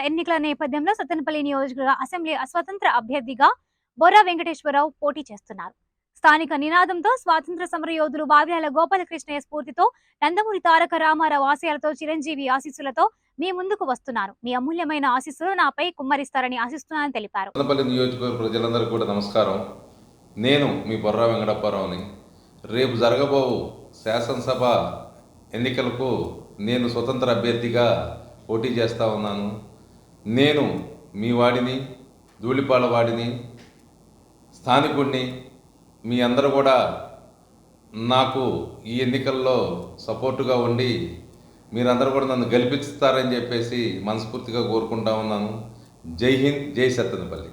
ఎన్నికల నేపథ్యంలో సత్తెనపల్లి నియోజకవర్గ అసెంబ్లీ స్వతంత్ర అభ్యర్థిగా బొర్రా వెంకటేశ్వరరావు పోటీ చేస్తున్నారు. స్థానిక నినాదంతో స్వాతంత్ర సమర యోధులు వావ్యాల గోపాలకృష్ణయ్య స్ఫూర్తితో నందమూరి తారక రామారావు ఆశయాలతో చిరంజీవి ఆశీస్సులతో మీ ముందుకు వస్తున్నాను. మీ అమూల్యమైన ఆశీస్సులు నాపై కుమ్మరిస్తారని ఆశిస్తున్నానని తెలిపారు. సత్తెనపల్లి నియోజకవర్గ ప్రజలందరికీ కూడా నమస్కారం. నేను మీ బొర్రా వెంకటప్పారావుని. రేపు జరగబోవు శాసనసభ ఎన్నికలకు నేను స్వతంత్ర అభ్యర్థిగా పోటీ చేస్తూ ఉన్నాను. నేను మీ వాడిని, ధూళిపాల వాడిని, స్థానికుడిని. మీ అందరూ కూడా నాకు ఈ ఎన్నికల్లో సపోర్టుగా ఉండి మీరందరూ కూడా నన్ను గెలిపిస్తారని చెప్పేసి మనస్ఫూర్తిగా కోరుకుంటా ఉన్నాను. జై హింద్, జై సత్తెనపల్లి.